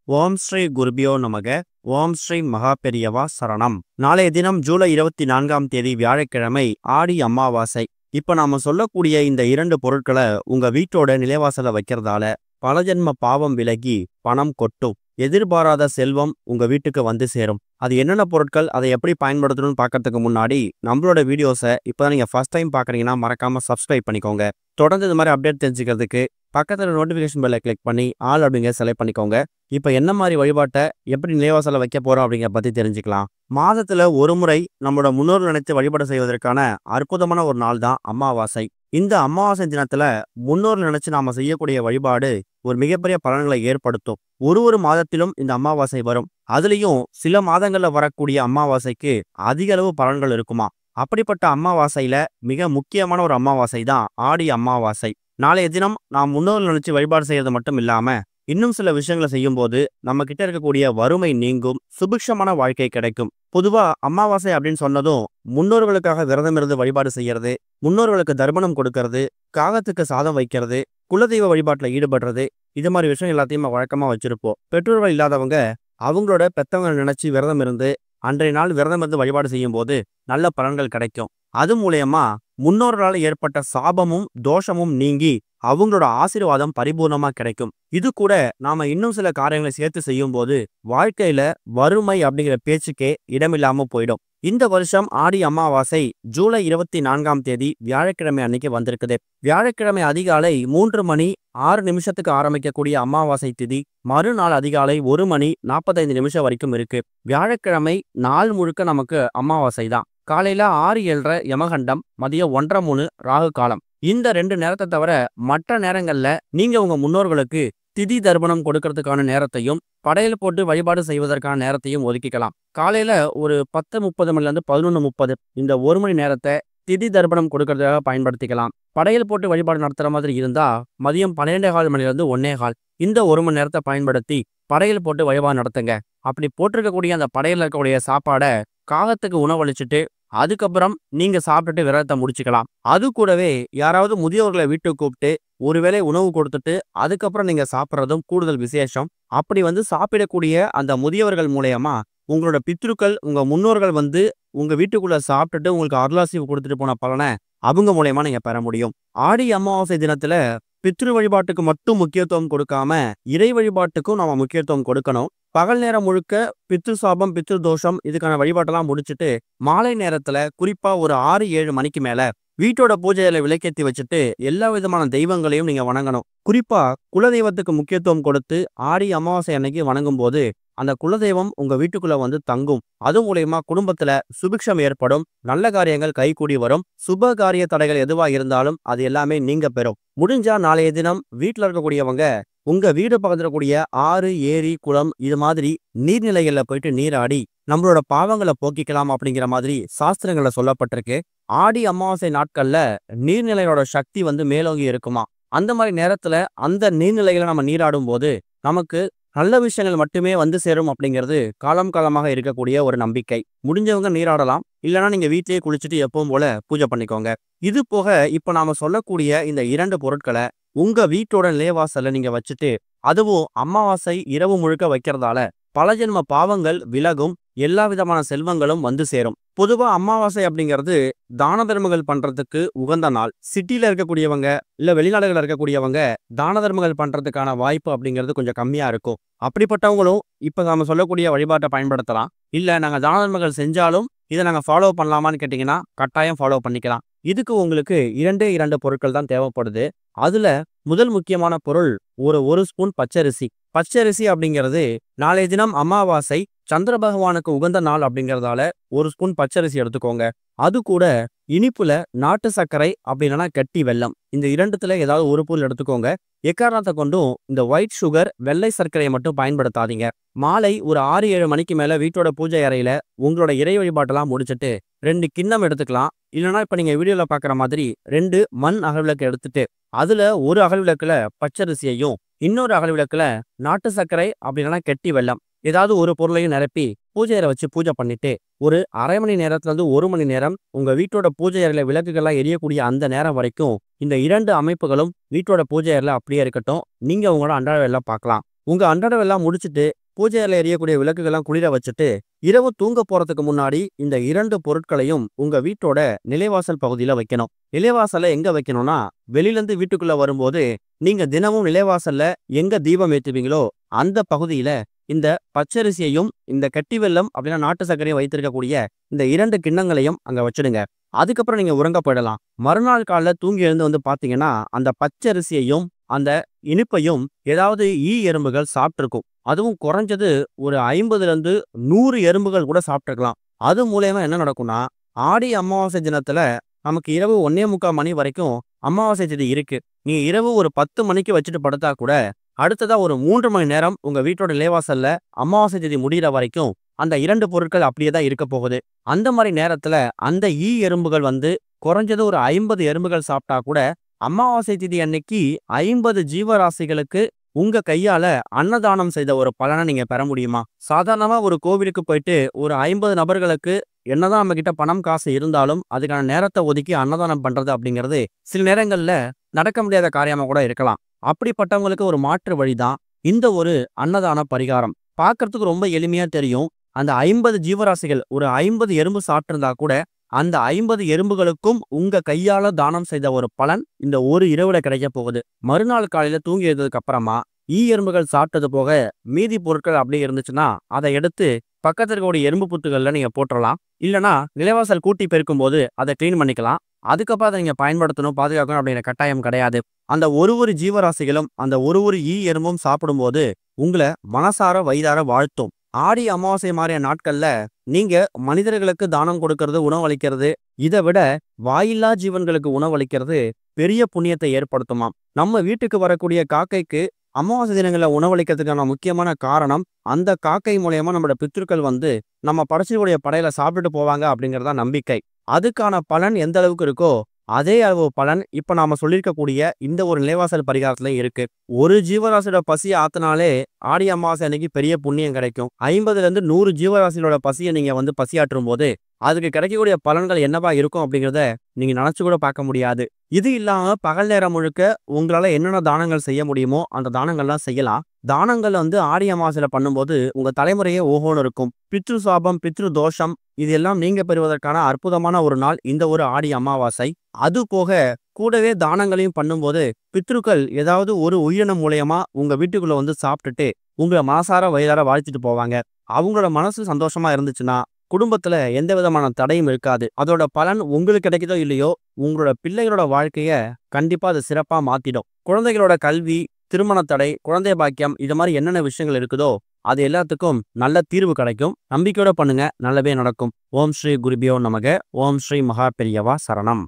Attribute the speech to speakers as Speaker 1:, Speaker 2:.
Speaker 1: ஓம் ஸ்ரீ குருபியோ நமக. ஓம் ஸ்ரீ மகா பெரியவா சரணம். நாளைய தினம் ஜூலை 24ஆம் தேதி வியாழக்கிழமை ஆடி அமாவாசை. இப்ப நாம சொல்லக்கூடிய இந்த 2 பொருட்களை உங்க வீட்டோட நிலைவாசல வைக்கிறதால பல ஜென்ம பாவம் விலகி பணம் கொட்டும். எதிர்பாராத செல்வம் உங்க வீட்டுக்கு வந்து சேரும். அது என்னென்ன பொருட்கள், அதை எப்படி பயன்படுத்தணும்னு பார்க்கறதுக்கு முன்னாடி நம்மளோட வீடியோஸை இப்போதான் நீங்க ஃபர்ஸ்ட் டைம் பார்க்குறீங்கன்னா மறக்காம சப்ஸ்கிரைப் பண்ணிக்கோங்க. தொடர்ந்து இந்த மாதிரி அப்டேட் தெரிஞ்சுக்கிறதுக்கு பக்கத்தில் நோட்டிஃபிகேஷன் பெல்லை கிளிக் பண்ணி ஆல் அப்படிங்கிற செலக்ட் பண்ணிக்கோங்க. இப்போ என்ன மாதிரி வழிபாட்டை எப்படி நிலைவாசல வைக்க போறோம் அப்படிங்கிற பத்தி தெரிஞ்சுக்கலாம். மாதத்துல ஒரு முறை நம்மளோட முன்னோர்கள் நினைத்து வழிபாடு செய்வதற்கான அற்புதமான ஒரு நாள் தான் அமாவாசை. இந்த அமாவாசை தினத்துல முன்னோர்கள் நினைச்சு நாம செய்யக்கூடிய வழிபாடு ஒரு மிகப்பெரிய பலன்களை ஏற்படுத்தும். ஒரு மாதத்திலும் இந்த அமாவாசை வரும். அதுலயும் சில மாதங்கள்ல வரக்கூடிய அமாவாசைக்கு அதிக அளவு பலன்கள் இருக்குமா. அப்படிப்பட்ட அமாவாசையில மிக முக்கியமான ஒரு அமாவாசை தான் ஆடி அமாவாசை. நாளைய தினம் நாம் முன்னோர்கள் நினைச்சு வழிபாடு செய்யறது மட்டும் இல்லாம இன்னும் சில விஷயங்களை செய்யும் போது நம்ம கிட்ட இருக்கக்கூடிய வறுமை நீங்கும், சுபிக்ஷமான வாழ்க்கை கிடைக்கும். பொதுவா அமாவாசை அப்படின்னு சொன்னதும் முன்னோர்களுக்காக விரதம் இருந்து வழிபாடு செய்யறது, முன்னோர்களுக்கு தர்ப்பணம் கொடுக்கறது, காகத்துக்கு சாதம் வைக்கிறது, குலதெய்வ வழிபாட்டுல ஈடுபடுறது, இது மாதிரி விஷயம் எல்லாத்தையும் வழக்கமா வச்சிருப்போம். பெற்றோர்கள் இல்லாதவங்க அவங்களோட பெத்தவங்களை நினைச்சு விரதம் இருந்து அன்றைய நாள் விரதம் இருந்து வழிபாடு செய்யும் போது நல்ல பலன்கள் கிடைக்கும். அது மூலயமா முன்னோர்களால் ஏற்பட்ட சாபமும் தோஷமும் நீங்கி அவங்களோட ஆசீர்வாதம் பரிபூர்ணமா கிடைக்கும். இது கூட நாம இன்னும் சில காரியங்களை சேர்த்து செய்யும் போது வாழ்க்கையில வறுமை அப்படிங்கிற பேச்சுக்கே இடமில்லாம போயிடும். இந்த வருஷம் ஆடி அமாவாசை ஜூலை 24ஆம் தேதி வியாழக்கிழமை அன்னைக்கு வந்திருக்குது. வியாழக்கிழமை அதிகாலை 3 மணி 6 நிமிஷத்துக்கு ஆரம்பிக்கக்கூடிய அமாவாசை திதி மறுநாள் அதிகாலை 1 மணி 45 நிமிஷம் வரைக்கும் இருக்கு. வியாழக்கிழமை நாள் முழுக்க நமக்கு அமாவாசை தான். காலையில 6:07 யமகண்டம், மதியம் 1:03 ராகு காலம். இந்த 2 நேரத்தை தவிர மற்ற நேரங்கள்ல நீங்க உங்க முன்னோர்களுக்கு திதி தர்ப்பணம் கொடுக்கறதுக்கான நேரத்தையும் படையல் போட்டு வழிபாடு செய்வதற்கான நேரத்தையும் ஒதுக்கிக்கலாம். காலையில ஒரு 10:30 மணிலேருந்து 11:30 இந்த 1 மணி நேரத்தை திதி தர்ப்பணம் கொடுக்கறதுக்காக பயன்படுத்திக்கலாம். படையல் போட்டு வழிபாடு நடத்துற மாதிரி இருந்தா மதியம் 12:15 மணிலேருந்து 1:15 இந்த 1 மணி நேரத்தை பயன்படுத்தி படையல் போட்டு வழிபாடு நடத்துங்க. அப்படி போட்டிருக்கக்கூடிய அந்த படையல் இருக்கக்கூடிய சாப்பாடை காகத்துக்கு உணவளிச்சுட்டு அதுக்கப்புறம் நீங்க சாப்பிட்டுட்டு விரதத்தை முடிச்சுக்கலாம். அது கூடவே யாராவது முதியோர்களை வீட்டுக்கு கூப்பிட்டு ஒருவேளை உணவு கொடுத்துட்டு அதுக்கப்புறம் நீங்க சாப்பிட்றதும் கூடுதல் விசேஷம். அப்படி சாப்பிடக்கூடிய அந்த முதியவர்கள் மூலயமா உங்களோட பித்ருக்கள், உங்க முன்னோர்கள் உங்க வீட்டுக்குள்ள சாப்பிட்டுட்டு உங்களுக்கு அருளாசி கொடுத்துட்டு போன பலனை அவங்க மூலயமா நீங்க பெற முடியும். ஆடி அமாவாசை தினத்துல பித்ரு வழிபாட்டுக்கு மட்டும் முக்கியத்துவம் கொடுக்காம இறை வழிபாட்டுக்கும் நாம முக்கியத்துவம் கொடுக்கணும். பகல் நேரம் முழுக்க பித்ரு சாபம், பித்ரு தோஷம் இதுக்கான வழிபாட்டெல்லாம் முடிச்சுட்டு மாலை நேரத்துல குறிப்பா ஒரு 6-7 மணிக்கு மேல வீட்டோட பூஜையில விளக்கேத்தி வச்சுட்டு எல்லா விதமான தெய்வங்களையும் நீங்க வணங்கணும். குறிப்பா குலதெய்வத்துக்கு முக்கியத்துவம் கொடுத்து ஆடி அமாவாசை அன்னைக்கு வணங்கும் போது அந்த குலதெய்வம் உங்க வீட்டுக்குள்ள தங்கும். அது மூலயமா குடும்பத்துல சுபிக்ஷம் ஏற்படும், நல்ல காரியங்கள் கைகூடி வரும். சுப காரிய தடைகள் எதுவா இருந்தாலும் அது எல்லாமே நீங்க பெறும். முடிஞ்சா நாளைய தினம் வீட்டுல இருக்கக்கூடியவங்க உங்க வீடு பக்கத்துல இருக்கக்கூடிய ஆறு, ஏரி, குளம் இது மாதிரி நீர்நிலைகள்ல போயிட்டு நீராடி நம்மளோட பாவங்களை போக்கிக்கலாம் அப்படிங்கிற மாதிரி சாஸ்திரங்கள்ல சொல்லப்பட்டிருக்கு. ஆடி அமாவாசை நாட்கள்ல நீர்நிலையோட சக்தி மேலோங்கி இருக்குமா. அந்த மாதிரி நேரத்துல அந்த நீர்நிலைகளை நம்ம நீராடும் போது நமக்கு நல்ல விஷயங்கள் மட்டுமே சேரும் அப்படிங்கிறது காலம் காலமாக இருக்கக்கூடிய ஒரு நம்பிக்கை. முடிஞ்சவங்க நீராடலாம், இல்லைன்னா நீங்க வீட்டிலேயே குளிச்சுட்டு எப்பவும் போல பூஜை பண்ணிக்கோங்க. இது போக இப்ப நாம சொல்லக்கூடிய இந்த 2 பொருட்களை உங்க வீட்டோட நிலைவாசல்ல நீங்க வச்சுட்டு அதுவும் அமாவாசை இரவு முழுக்க வைக்கிறதால பல ஜென்ம பாவங்கள் விலகும், எல்லா விதமான செல்வங்களும் சேரும். பொதுவா அமாவாசை அப்படிங்கிறது தான தர்மங்கள் பண்றதுக்கு உகந்த நாள். சிட்டில இருக்கக்கூடியவங்க இல்ல வெளிநாடுகள் இருக்கக்கூடியவங்க தான தர்மங்கள் பண்றதுக்கான வாய்ப்பு அப்படிங்கிறது கொஞ்சம் கம்மியா இருக்கும். அப்படிப்பட்டவங்களும் இப்ப நாம சொல்லக்கூடிய வழிபாட்டை பயன்படுத்தலாம். இல்ல நாங்க தான தர்மங்கள் செஞ்சாலும் இதை நாங்க ஃபாலோ பண்ணலாமான்னு கேட்டீங்கன்னா கட்டாயம் ஃபாலோ பண்ணிக்கலாம். இதுக்கு உங்களுக்கு 2 பொருட்கள் தான் தேவைப்படுது. அதுல முதல் முக்கியமான பொருள் ஒரு ஸ்பூன் பச்சரிசி. பச்சரிசி அப்படிங்கிறது நாளைய தினம் அமாவாசை, சந்திர பகவானுக்கு உகந்த நாள் அப்படிங்கிறதால 1 ஸ்பூன் பச்சரிசி எடுத்துக்கோங்க. அது கூட இனிப்புல நாட்டு சர்க்கரை அப்படின்னா கட்டி வெல்லம், இந்த 2த்துல ஏதாவது ஒரு பொருள் எடுத்துக்கோங்க. எக்காரணத்தை கொண்டும் இந்த ஒயிட் சுகர், வெள்ளை சர்க்கரையை மட்டும் பயன்படுத்தாதீங்க. மாலை ஒரு 6-7 மணிக்கு மேல வீட்டோட பூஜை அறையில உங்களோட இறை வழிபாட்டெல்லாம் முடிச்சுட்டு 2 கிண்ணம் எடுத்துக்கலாம். இல்லைன்னா இப்ப நீங்க வீடியோல பாக்குற மாதிரி 2 மண் அகல்விளக்கு எடுத்துட்டு அதுல ஒரு அகல்விளக்குல பச்சரிசியையும் இன்னொரு அகல்விளக்குல நாட்டு சர்க்கரை அப்படின்னா கெட்டி வெல்லம் ஏதாவது ஒரு பொருளையும் நிரப்பி பூஜை அறை வச்சு பூஜை பண்ணிட்டு ஒரு அரை மணி நேரத்துல இருந்து 1 மணி நேரம் உங்க வீட்டோட பூஜை அறையில விளக்குகள்லாம் எரியக்கூடிய அந்த நேரம் வரைக்கும் இந்த 2 அமைப்புகளும் வீட்டோட பூஜை அறையில அப்படியே இருக்கட்டும். நீங்க உங்களோட அன்றாட வேலை பார்க்கலாம். உங்க அன்றாடம் முடிச்சுட்டு பூஜை அறையில எரியக்கூடிய விளக்குகள்லாம் குளிர வச்சுட்டு இரவு தூங்க போறதுக்கு முன்னாடி இந்த 2 பொருட்களையும் உங்க வீட்டோட நிலைவாசல் பகுதியில வைக்கணும். நிலைவாசல்ல எங்க வைக்கணும்னா, வெளியிலேருந்து வீட்டுக்குள்ள வரும்போது நீங்க தினமும் நிலைவாசல்ல எங்க தீபம் ஏத்துவீங்களோ அந்த பகுதியில இந்த பச்சரிசியையும் இந்த கட்டி வெல்லம் அப்படின்னா நாட்டு சர்க்கரையும் வைத்திருக்கக்கூடிய இந்த 2 கிண்ணங்களையும் அங்க வச்சிடுங்க. அதுக்கப்புறம் நீங்க உறங்க போயிடலாம். மறுநாள் காலைல தூங்கி எழுந்து பாத்தீங்கன்னா அந்த பச்சரிசியையும் அந்த இனிப்பையும் ஏதாவது எறும்புகள் சாப்பிட்டிருக்கும். அதுவும் குறைஞ்சது ஒரு 50லேருந்து 100 எறும்புகள் கூட சாப்பிட்டுருக்கலாம். அது மூலயமா என்ன நடக்கும்னா, ஆடி அமாவாசை தினத்துல நமக்கு இரவு 1:45 மணி வரைக்கும் அமாவாசை திதி இருக்கு. நீங்க இரவு ஒரு 10 மணிக்கு வச்சுட்டு படுத்தா கூட அடுத்ததா ஒரு 3 மணி நேரம் உங்க வீட்டோட நிலைவாசல்ல அமாவாசை திதி முடிகிற வரைக்கும் அந்த 2 பொருட்கள் அப்படியே தான் இருக்க போகுது. அந்த மாதிரி நேரத்துல அந்த எறும்புகள் குறைஞ்சது ஒரு 50 எறும்புகள் சாப்பிட்டா கூட அமாவாசை திதி அன்னைக்கு 50 ஜீவராசிகளுக்கு உங்க கையால அன்னதானம் செய்த ஒரு பலனை நீங்க பெற முடியுமா? சாதாரணமா ஒரு கோவிலுக்கு போயிட்டு ஒரு 50 நபர்களுக்கு என்னதான் நம்ம கிட்ட பணம் காசு இருந்தாலும் அதுக்கான நேரத்தை ஒதுக்கி அன்னதானம் பண்றது அப்படிங்கிறது சில நேரங்கள்ல நடக்க முடியாத காரியமா கூட இருக்கலாம். அப்படிப்பட்டவங்களுக்கு ஒரு மாற்று வழிதான் இந்த ஒரு அன்னதான பரிகாரம். பார்க்கறதுக்கு ரொம்ப எளிமையா தெரியும். அந்த 50 ஜீவராசிகள் ஒரு 50 எறும்பு சாப்பிட்டிருந்தா கூட அந்த 50 எறும்புகளுக்கும் உங்க கையால தானம் செய்த ஒரு பலன் இந்த ஒரு இரவுல கிடைக்க போகுது. மறுநாள் காலையில தூங்கி எழுந்ததுக்கு அப்புறமா எறும்புகள் சாப்பிட்டது போக மீதி பொருட்கள் அப்படியே இருந்துச்சுன்னா அதை எடுத்து பக்கத்துல இருக்கக்கூடிய எறும்பு புத்துகள்ல நீங்க போட்டுறலாம். இல்லைன்னா நிலைவாசல் கூட்டி பெருக்கும் போது அதை கிளீன் பண்ணிக்கலாம். அதுக்கப்புறம் அதை நீங்க பயன்படுத்தணும், பாதுகாக்கணும் அப்படிங்கிற கட்டாயம் கிடையாது. அந்த ஒரு ஜீவராசிகளும் அந்த ஒரு எறும்பும் சாப்பிடும்போது உங்களை மனசார வயிறார வாழ்த்தும். ஆடி அமாவாசை மாதிரியான நாட்கள்ல நீங்க மனிதர்களுக்கு தானம் கொடுக்கறது, உணவளிக்கிறது, இதை விட வாயில்லா ஜீவன்களுக்கு உணவளிக்கிறது பெரிய புண்ணியத்தை ஏற்படுத்துமாம். நம்ம வீட்டுக்கு வரக்கூடிய காக்கைக்கு அமாவாசை தினங்கள்ல உணவளிக்கிறதுக்கான முக்கியமான காரணம், அந்த காக்கை மூலயமா நம்மளோட பித்ருக்கள் நம்ம படைச்சக்கூடிய படையில சாப்பிட்டுட்டு போவாங்க அப்படிங்கறதா நம்பிக்கை. அதுக்கான பலன் எந்த அளவுக்கு இருக்கோ அதே அளவு பலன் இப்ப நாம சொல்லியிருக்கக்கூடிய இந்த ஒரு நிலைவாசல் பரிகாரத்துல இருக்கு. ஒரு ஜீவராசியோட பசியை ஆத்தினாலே ஆடி அமாவாசை அன்னைக்கு பெரிய புண்ணியம் கிடைக்கும். 50லேருந்து 100 ஜீவராசிகளோட பசியை நீங்க பசியாற்றும் போது அதுக்கு கிடைக்கக்கூடிய பலன்கள் என்னவா இருக்கும் அப்படிங்கிறத நீங்க நினைச்சு கூட பார்க்க முடியாது. இது இல்லாம பகல் நேரம் முழுக்க உங்களால என்னென்ன தானங்கள் செய்ய முடியுமோ அந்த தானங்கள்லாம் செய்யலாம். தானங்கள் ஆடி அமாவாசையில பண்ணும்போது உங்க தலைமுறையே ஓஹோன்னு இருக்கும். பித்ரு சாபம், பித்ரு தோஷம் இது எல்லாம் நீங்க பெறுவதற்கான அற்புதமான ஒரு நாள் இந்த ஒரு ஆடி அமாவாசை. அது போக கூடவே தானங்களையும் பண்ணும்போது பித்ருக்கள் ஏதாவது ஒரு உயிரினம் மூலயமா உங்க வீட்டுக்குள்ள சாப்பிட்டுட்டு உங்களை மனசார வயிறார வாழ்த்திட்டு போவாங்க. அவங்களோட மனசு சந்தோஷமா இருந்துச்சுன்னா குடும்பத்துல எந்த விதமான தடையும் இருக்காது. அதோட பலன் உங்களுக்கு கிடைக்குதோ இல்லையோ உங்களோட பிள்ளைகளோட வாழ்க்கைய கண்டிப்பா அது சிறப்பா மாத்திடும். குழந்தைகளோட கல்வி, திருமண தடை, குழந்தை பாக்கியம் இது மாதிரி என்னென்ன விஷயங்கள் இருக்குதோ அது எல்லாத்துக்கும் நல்ல தீர்வு கிடைக்கும். நம்பிக்கையோட பண்ணுங்க, நல்லவே நடக்கும். ஓம் ஸ்ரீ குருபியோ நமக. ஓம் ஸ்ரீ மகா பெரியவா சரணம்.